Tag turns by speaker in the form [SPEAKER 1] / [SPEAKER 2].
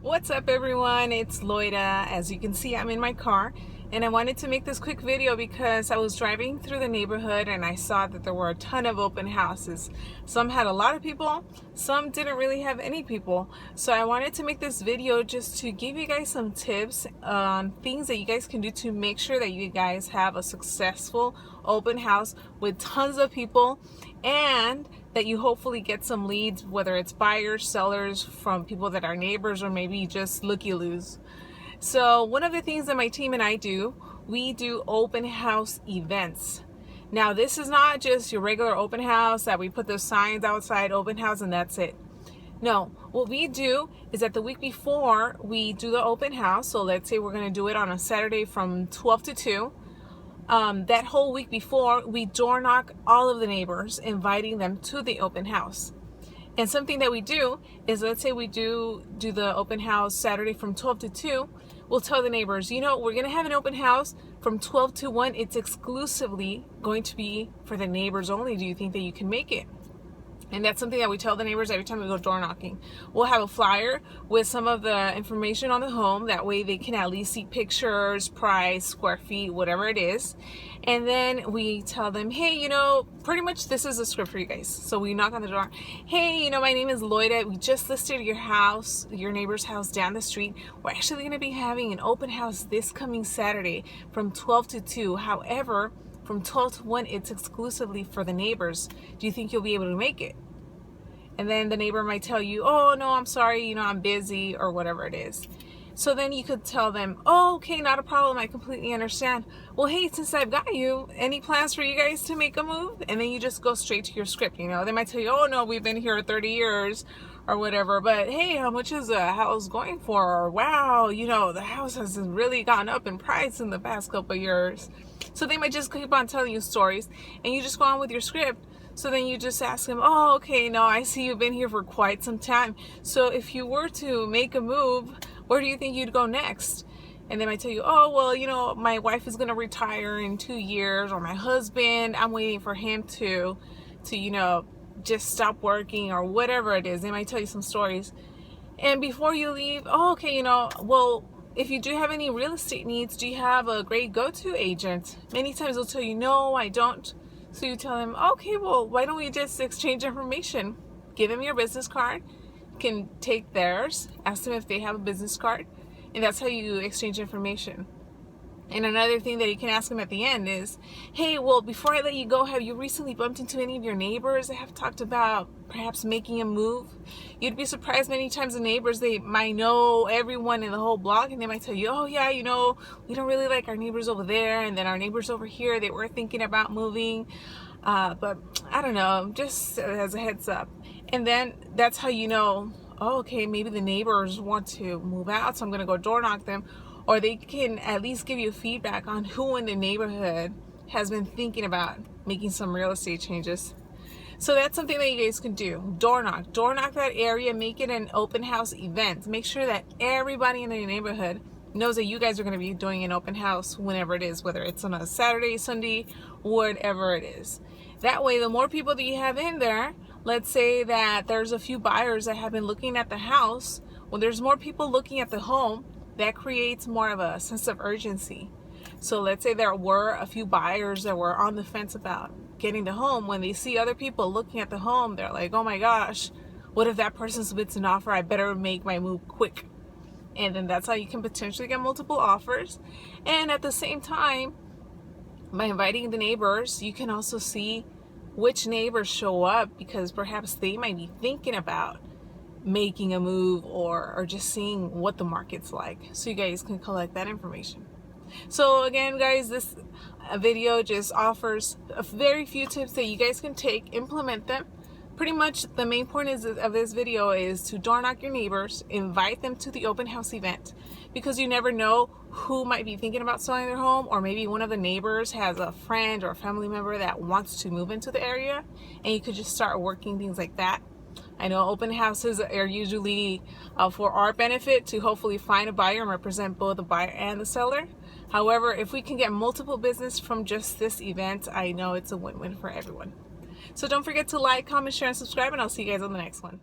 [SPEAKER 1] What's up everyone, it's Loida. As you can see, I'm in my car and I wanted to make this quick video because I was driving through the neighborhood and I saw that there were a ton of open houses. Some had a lot of people, some didn't really have any people. So I wanted to make this video just to give you guys some tips on things that you guys can do to make sure that you guys have a successful open house with tons of people, and that you hopefully get some leads, whether it's buyers, sellers, from people that are neighbors, or maybe just looky-loos. So one of the things that my team and I do, we do open house events. Now this is not just your regular open house that we put the signs outside, open house, and that's it. No, what we do is that the week before we do the open house, so let's say we're going to do it on a Saturday from 12 to 2, that whole week before, we door knock all of the neighbors, inviting them to the open house. And something that we do is, let's say we do the open house Saturday from 12 to 2, we'll tell the neighbors, you know, we're going to have an open house from 12 to 1. It's exclusively going to be for the neighbors only. Do you think that you can make it? And that's something that we tell the neighbors every time we go door knocking. We'll have a flyer with some of the information on the home. That way they can at least see pictures, price, square feet, whatever it is. And then we tell them, hey, you know, pretty much this is a script for you guys. So we knock on the door. Hey, you know, my name is Loida. We just listed your house, your neighbor's house down the street. We're actually going to be having an open house this coming Saturday from 12 to 2. However, from 12 to 1, it's exclusively for the neighbors. Do you think you'll be able to make it? And then the neighbor might tell you, oh, no, I'm sorry, you know, I'm busy, or whatever it is. So then you could tell them, oh, okay, not a problem. I completely understand. Well, hey, since I've got you, any plans for you guys to make a move? And then you just go straight to your script, you know. They might tell you, oh, no, we've been here 30 years or whatever. But, hey, how much is the house going for? Or, wow, you know, the house has really gone up in price in the past couple of years. So they might just keep on telling you stories, and you just go on with your script. So then you just ask them, oh, okay, no, I see you've been here for quite some time. So if you were to make a move, where do you think you'd go next? And they might tell you, oh, well, you know, my wife is going to retire in 2 years, or my husband, I'm waiting for him to, you know, just stop working, or whatever it is. They might tell you some stories. And before you leave, oh, okay, you know, well, if you do have any real estate needs, do you have a great go-to agent? Many times they'll tell you, no, I don't. So you tell them, okay, well, why don't we just exchange information? Give them your business card, you can take theirs, ask them if they have a business card, and that's how you exchange information. And another thing that you can ask them at the end is, hey, well, before I let you go, have you recently bumped into any of your neighbors that have talked about perhaps making a move? You'd be surprised many times the neighbors, they might know everyone in the whole block, and they might tell you, oh yeah, you know, we don't really like our neighbors over there, and then our neighbors over here, they were thinking about moving, but I don't know, just as a heads up. And then that's how you know, oh, okay, maybe the neighbors want to move out, so I'm gonna go door knock them. Or they can at least give you feedback on who in the neighborhood has been thinking about making some real estate changes. So that's something that you guys can do. Door knock that area, make it an open house event. Make sure that everybody in the neighborhood knows that you guys are going to be doing an open house whenever it is, whether it's on a Saturday, Sunday, whatever it is. That way, the more people that you have in there, let's say that there's a few buyers that have been looking at the house. When there's more people looking at the home, that creates more of a sense of urgency. So let's say there were a few buyers that were on the fence about getting the home. When they see other people looking at the home, they're like, oh my gosh, what if that person submits an offer? I better make my move quick. And then that's how you can potentially get multiple offers. And at the same time, by inviting the neighbors, you can also see which neighbors show up, because perhaps they might be thinking about making a move, or just seeing what the market's like, so you guys can collect that information. So again, guys, this video just offers a very few tips that you guys can take, implement them. Pretty much the main point of this video is to door knock your neighbors, invite them to the open house event, because you never know who might be thinking about selling their home, or maybe one of the neighbors has a friend or a family member that wants to move into the area, and you could just start working things like that. I know open houses are usually for our benefit, to hopefully find a buyer and represent both the buyer and the seller. However, if we can get multiple business from just this event, I know it's a win-win for everyone. So don't forget to like, comment, share, and subscribe, and I'll see you guys on the next one.